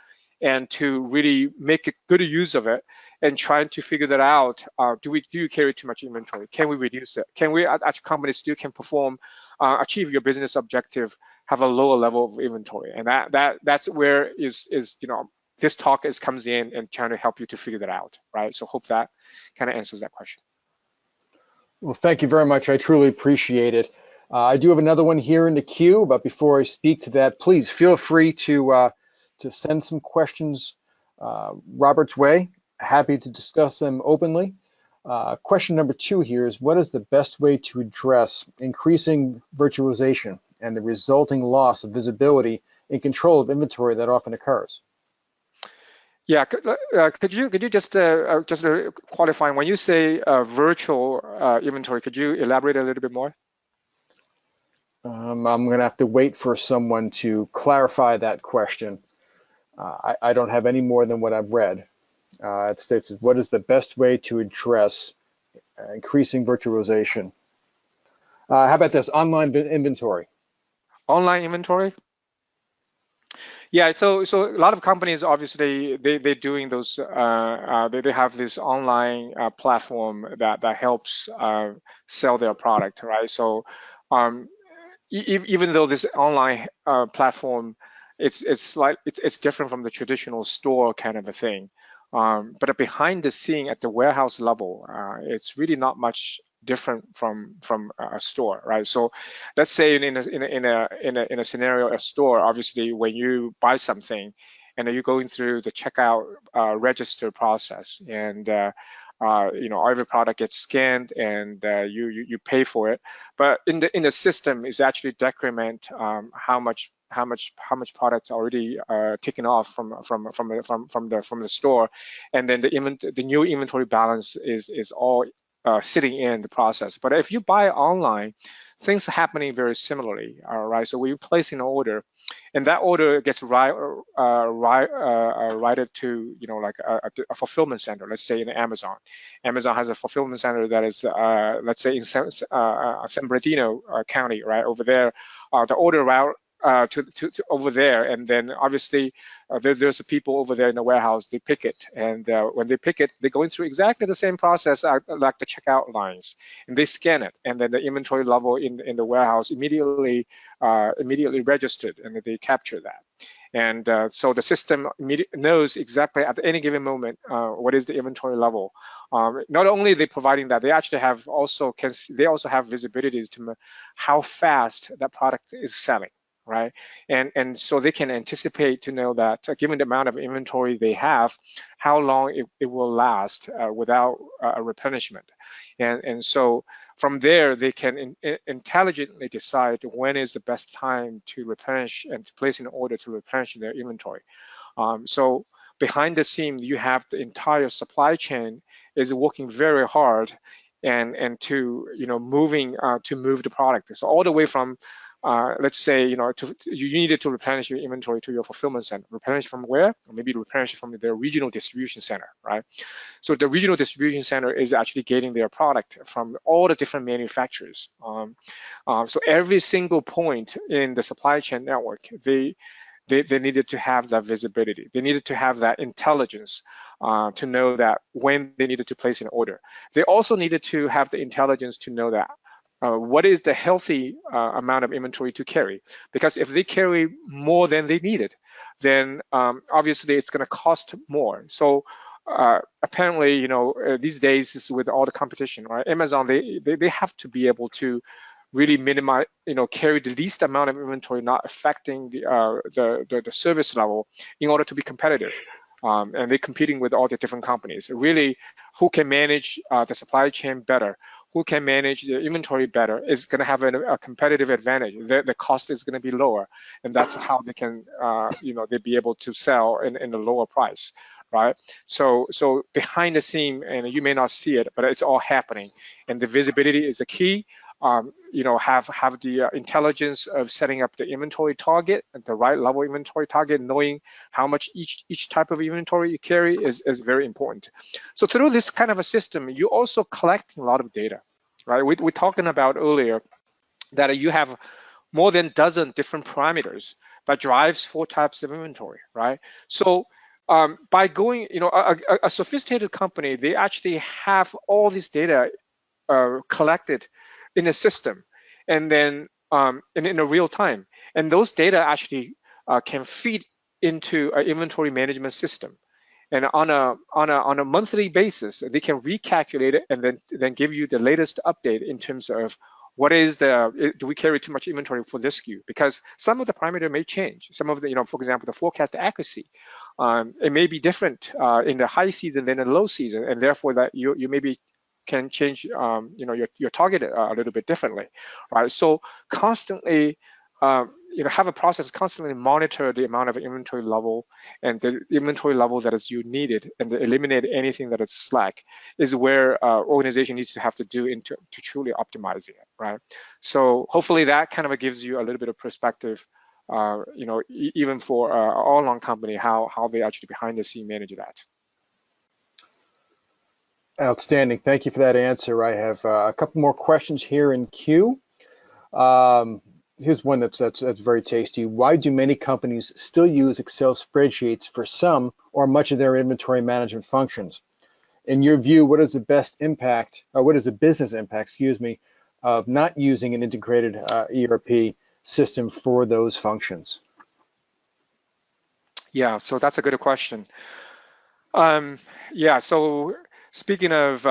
and to really make a good use of it and trying to figure that out. Do you carry too much inventory? Can we reduce it? Can we, as companies still can perform, achieve your business objective, have a lower level of inventory? And that's where this talk comes in and trying to help you to figure that out, right? So hope that kind of answers that question.
Well, thank you very much. I truly appreciate it. I do have another one here in the queue, but before I speak to that, please feel free to send some questions Robert's way. Happy to discuss them openly. Question number 2 here is, what is the best way to address increasing virtualization and the resulting loss of visibility and control of inventory that often occurs?
Yeah, could you just qualify when you say virtual inventory? Could you elaborate a little bit more?
I'm going to have to wait for someone to clarify that question. I don't have any more than what I've read. It states, what is the best way to address increasing virtualization? How about this, online inventory?
Online inventory? Yeah, so a lot of companies obviously they're doing those. They have this online platform that helps sell their product, right? So even though this online platform, it's different from the traditional store kind of a thing. But behind the scene at the warehouse level, it's really not much different from a store, right? So let's say in a scenario, a store, obviously when you buy something and you're going through the checkout register process, and every product gets scanned and you pay for it, but in the system is actually decrement how much products already taken off from the store, and then the new inventory balance is all sitting in the process. But if you buy online, things are happening very similarly. All right, so when you place an order, and that order gets routed to like a fulfillment center. Let's say in Amazon. Amazon has a fulfillment center that is let's say in San Bernardino County, right over there. The order route to over there, and then obviously there's people over there in the warehouse. They pick it, and when they pick it, they're going through exactly the same process like the checkout lines, and they scan it, and then the inventory level in the warehouse immediately registered, and they capture that. And so the system knows exactly at any given moment what is the inventory level. Not only are they providing that, they actually have also have visibility to how fast that product is selling. Right, and so they can anticipate to know that given the amount of inventory they have, how long it will last without a replenishment, and so from there they can intelligently decide when is the best time to replenish and to place an order to replenish their inventory. So behind the scene, you have the entire supply chain is working very hard and to move the product. So all the way from let's say, you needed to replenish your inventory to your fulfillment center. Replenish from where? Or maybe replenish from the regional distribution center, right? So the regional distribution center is actually getting their product from all the different manufacturers. So every single point in the supply chain network, they needed to have that visibility. They needed to have that intelligence to know that when they needed to place an order. They also needed to have the intelligence to know that what is the healthy amount of inventory to carry? Because if they carry more than they needed, then obviously it's going to cost more. So apparently, these days with all the competition, right? Amazon, they have to be able to really minimize, carry the least amount of inventory, not affecting the service level in order to be competitive. And they're competing with all the different companies. Really, who can manage the supply chain better, who can manage the inventory better is going to have a competitive advantage. The cost is going to be lower, and that's how they can, they be able to sell in a lower price, right? So behind the scene, and you may not see it, but it's all happening, and the visibility is the key. have the intelligence of setting up the inventory target at the right level inventory target, knowing how much each type of inventory you carry is very important. So through this kind of a system, you also collecting a lot of data, right? We're talking about earlier that you have more than a dozen different parameters that drives 4 types of inventory, right? So by going, a sophisticated company, they actually have all this data collected in a system, and then in a real time, and those data actually can feed into an inventory management system, and on a monthly basis, they can recalculate it and then give you the latest update in terms of what is do we carry too much inventory for this SKU? Because some of the parameter may change. Some of the, for example, the forecast accuracy, it may be different in the high season than in the low season, and therefore that you maybe can change your target a little bit differently, right? So constantly have a process constantly monitor the amount of inventory level and the inventory level that is you needed, and to eliminate anything that is slack is where organization needs to have to do to truly optimize it, right? So hopefully that kind of gives you a little bit of perspective, even for all along company, how they actually behind the scene manage that.
Outstanding. Thank you for that answer. I have a couple more questions here in queue. Here's one that's very tasty. Why do many companies still use Excel spreadsheets for some or much of their inventory management functions? In your view, what is the best impact, or what is the business impact, excuse me, of not using an integrated ERP system for those functions?
Yeah, so that's a good question. Yeah, so speaking of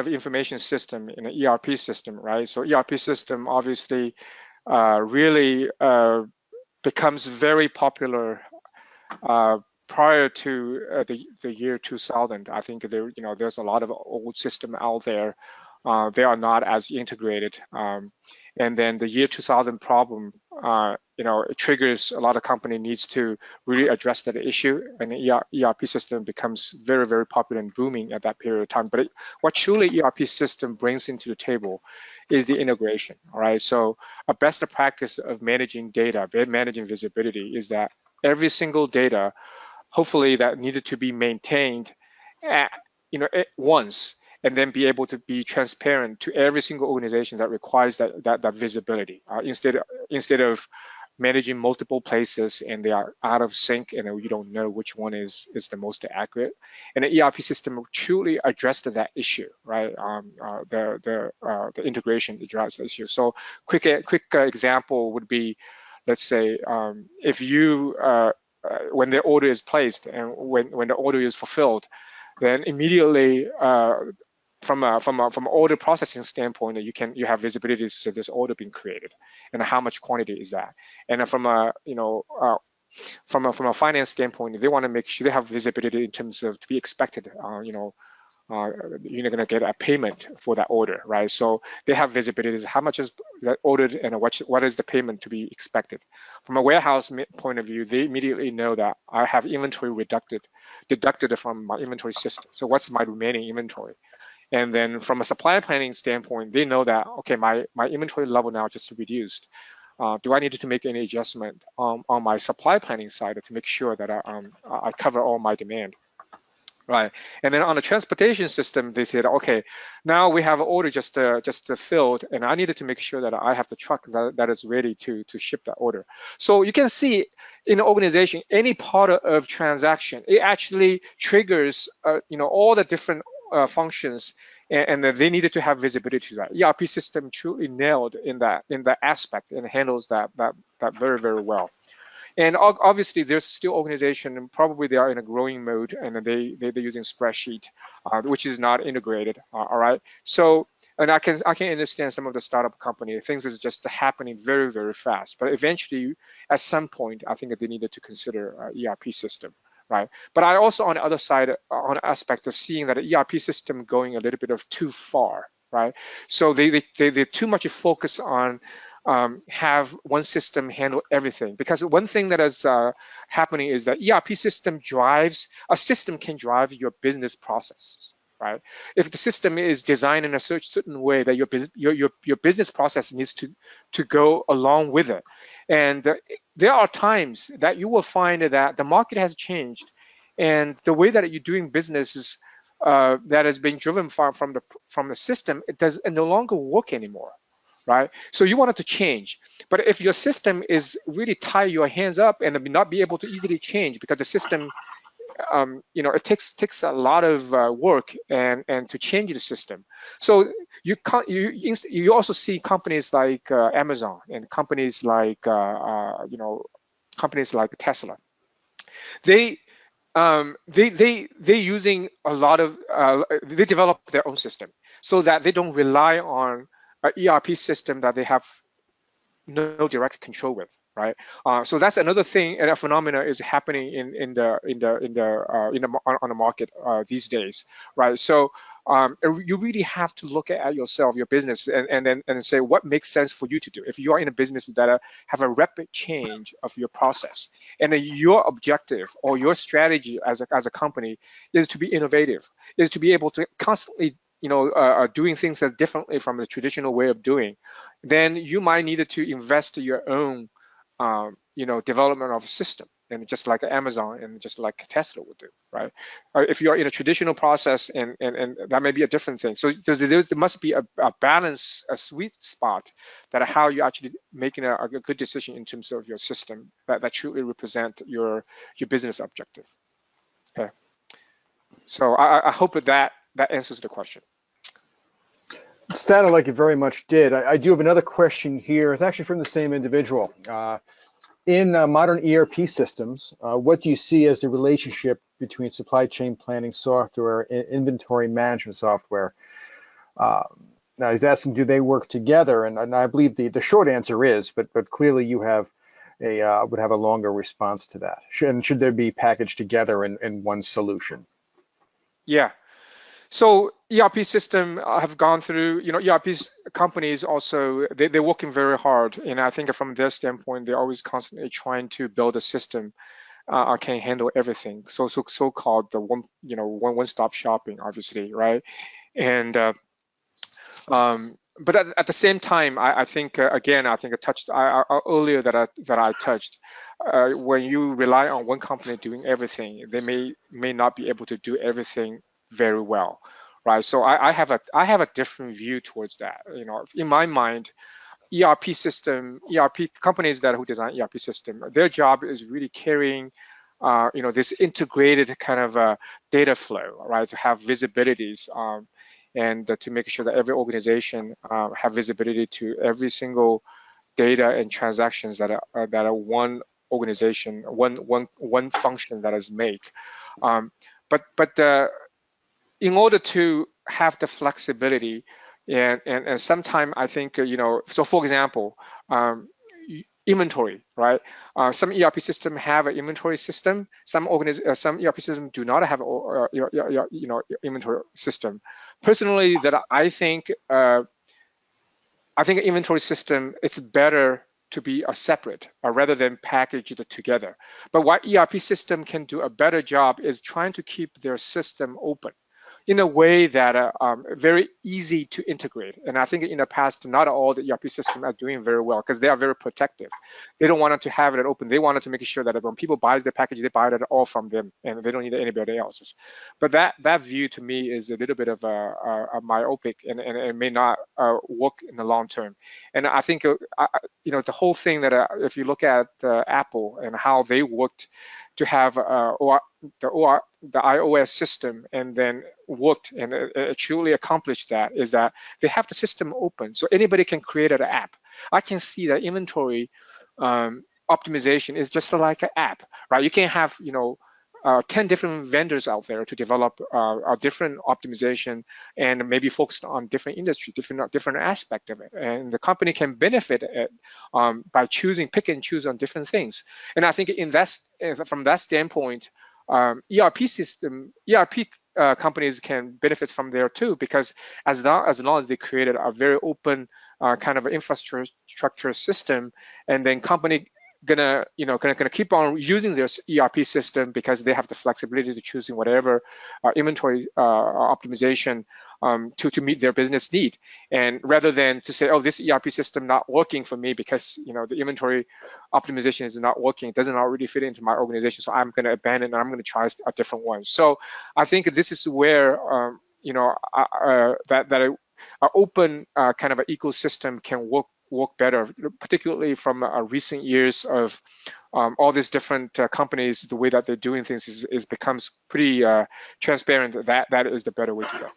information system in an ERP system, right? So ERP system obviously really becomes very popular prior to the year 2000. I think there's a lot of old system out there. They are not as integrated. And then the year 2000 problem, it triggers a lot of company needs to really address that issue, and the ERP system becomes very, very popular and booming at that period of time. But what truly ERP system brings into the table is the integration, all right? So a best practice of managing data, managing visibility, is that every single data, hopefully that needed to be maintained at once, and then be able to be transparent to every single organization that requires that visibility. Instead of managing multiple places and they are out of sync and you don't know which one is the most accurate. And the ERP system truly addressed that issue, right? The integration addressed the issue. So quick example would be, let's say, if you when the order is placed and when the order is fulfilled, then immediately from an order processing standpoint, you have visibility to this order being created and how much quantity is that. And from a finance standpoint, they want to make sure they have visibility in terms of to be expected. You're going to get a payment for that order, right? So they have visibility as how much is that ordered and what is the payment to be expected. From a warehouse point of view, they immediately know that I have inventory deducted from my inventory system. So what's my remaining inventory? And then from a supply planning standpoint, they know that, okay, my inventory level now just reduced. Do I need to make any adjustment on my supply planning side to make sure that I cover all my demand? Right, and then on the transportation system, they said, okay, now we have an order just filled, and I needed to make sure that I have the truck that is ready to ship that order. So you can see in the organization, any part of transaction, it actually triggers, all the different functions, and they needed to have visibility to that. ERP system truly nailed in that aspect and handles that very, very well. And obviously, there's still organization, and probably they are in a growing mode, and they're using spreadsheet, which is not integrated. All right. So, and I can understand some of the startup company, things is just happening very, very fast. But eventually, at some point, I think that they needed to consider ERP system, right? But I also, on the other side, on the aspect of seeing that the ERP system going a little bit of too far, right? So they too much focus on have one system handle everything, because one thing that is happening is that ERP system can drive your business processes, right? If the system is designed in a certain way that your business process needs to go along with it, and there are times that you will find that the market has changed, and the way that you're doing business is that is being driven from the system, it no longer work anymore, right? So you want it to change. But if your system is really tie your hands up and not be able to easily change because the system, it takes a lot of work and to change the system. So you can't you also see companies like Amazon and companies like Tesla. They they using a lot of they develop their own system so that they don't rely on an ERP system that they have no direct control with, right? So that's another thing, and a phenomena is happening on the market these days, right? So you really have to look at yourself, your business, and then say what makes sense for you to do. If you are in a business that have a rapid change of your process, and your objective or your strategy as a company is to be innovative, is to be able to constantly doing things as differently from the traditional way of doing, then you might need to invest your own, development of a system, and just like Amazon and just like Tesla would do, right? If you are in a traditional process, and that may be a different thing. So there must be a balance, a sweet spot that how you actually making a good decision in terms of your system that truly represent your business objective. Okay. So I hope that answers the question.
It sounded like it very much did. I do have another question here. It's actually from the same individual. In modern ERP systems, what do you see as the relationship between supply chain planning software and inventory management software? Now he's asking, do they work together? And I believe the short answer is, but clearly you have would have a longer response to that. Should they be packaged together in one solution?
Yeah. So ERP system have gone through, ERP companies also, they're working very hard. And I think from their standpoint, they're always constantly trying to build a system can handle everything. So-called the one-stop shopping, obviously, right? And but at the same time, I think again, I think I touched earlier that I touched. When you rely on one company doing everything, they may not be able to do everything very well, right? So I have a different view towards that. In my mind, ERP companies who design ERP system, their job is really carrying this integrated kind of data flow, right? To have visibilities, and to make sure that every organization have visibility to every single data and transactions that are one organization, one function that is make. But in order to have the flexibility, and sometimes I think, so for example, inventory, right? Some ERP system have an inventory system. Some ERP systems do not have inventory system. Personally, that I think inventory system, it's better to be a separate rather than packaged together. But what ERP system can do a better job is trying to keep their system open in a way that very easy to integrate. And I think in the past, not all the ERP systems are doing very well because they are very protective. They don't want to have it open. They wanted to make sure that when people buy their package, they buy it all from them, and they don't need anybody else's. But that view to me is a little bit of a myopic, and it may not work in the long term. And I think the whole thing that if you look at Apple and how they worked to have the iOS system and then worked and truly accomplished that, is that they have the system open so anybody can create an app. I can see that inventory optimization is just like an app, right? You can have 10 different vendors out there to develop a different optimization and maybe focused on different industry, different aspect of it. And the company can benefit by pick and choose on different things. And I think from that standpoint, ERP companies can benefit from there too, because as long as they created a very open kind of infrastructure system, and then company gonna keep on using this ERP system because they have the flexibility to choosing whatever inventory optimization to meet their business need, and rather than to say, oh, this ERP system not working for me because the inventory optimization is not working, it doesn't already fit into my organization, so I'm going to abandon and I'm going to try a different one. So I think this is where that an open kind of an ecosystem can work better, particularly from recent years of all these different companies. The way that they're doing things is becomes pretty transparent. That is the better way to go.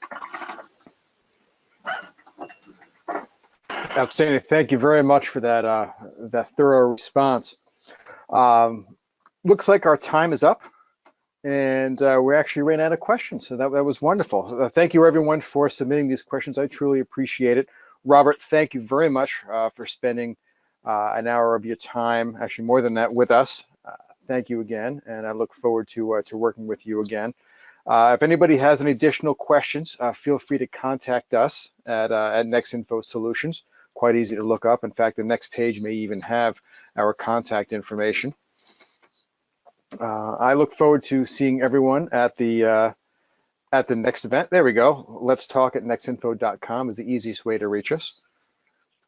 Outstanding. Thank you very much for that thorough response. Looks like our time is up, and we actually ran out of questions, so that was wonderful. Thank you, everyone, for submitting these questions. I truly appreciate it. Robert, thank you very much for spending an hour of your time, actually more than that, with us. Thank you again, and I look forward to working with you again. If anybody has any additional questions, feel free to contact us at NexInfo Solutions. Quite easy to look up. In fact, the next page may even have our contact information. I look forward to seeing everyone at the next event. There we go. Let's talk at nexinfo.com is the easiest way to reach us.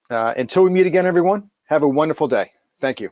Until we meet again, everyone, have a wonderful day. Thank you.